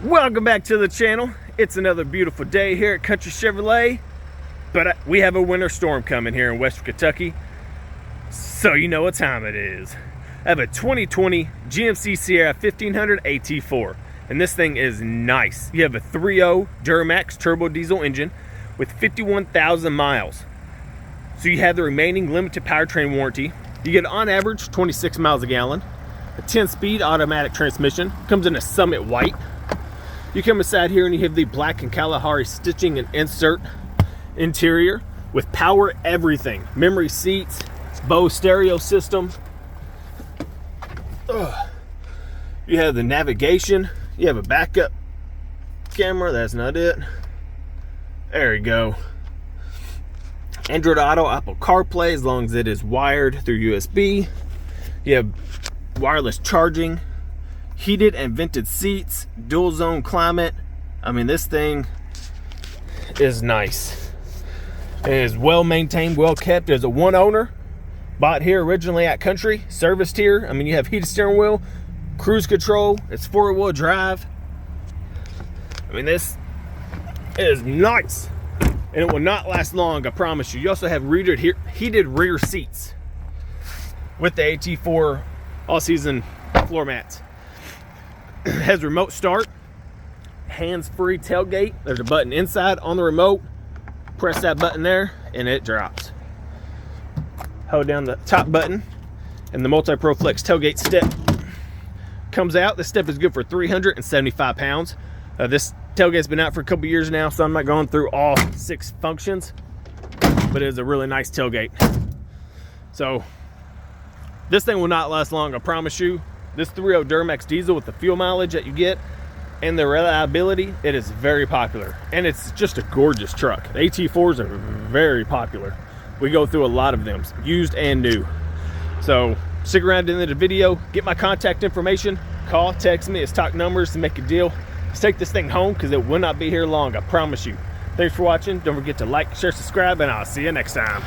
Welcome back to the channel. It's another beautiful day here at Country Chevrolet, but we have a winter storm coming here in Western Kentucky, so you know what time it is. I have a 2020 GMC Sierra 1500 AT4, and this thing is nice. You have a 3.0 Duramax TurboDiesel engine with 51,000 miles. So you have the remaining limited powertrain warranty. You get on average 26 miles a gallon, a 10-speed automatic transmission, comes in a Summit white. You come inside here and you have the black and Kalahari stitching and insert interior with power everything. Memory seats, Bose stereo system. You have the navigation. You have a backup camera. That's not it. There you go. Android Auto, Apple CarPlay, as long as it is wired through USB. You have wireless charging. Heated and vented seats, dual zone climate. I mean, this thing is nice. It is well maintained, well kept. There's a one owner, bought here originally at Country, serviced here. I mean, you have heated steering wheel, cruise control, it's 4-wheel drive. I mean, this is nice, and it will not last long, I promise you. You also have heated rear seats with the AT4 all-season floor mats. Has remote start, hands-free tailgate. There's a button inside on the remote. Press that button there and it drops. Hold down the top button and the Multi-Pro Flex tailgate step comes out. This step is good for 375 pounds. This tailgate's been out for a couple years now, so I'm not going through all 6 functions, but it is a really nice tailgate. So this thing will not last long, I promise you. This 3.0 Duramax diesel, with the fuel mileage that you get and the reliability, it is very popular. And it's just a gorgeous truck. The AT4s are very popular. We go through a lot of them, used and new. So stick around to the end of the video, get my contact information, call, text me, it's talk numbers to make a deal. Let's take this thing home because it will not be here long, I promise you. Thanks for watching. Don't forget to like, share, subscribe, and I'll see you next time.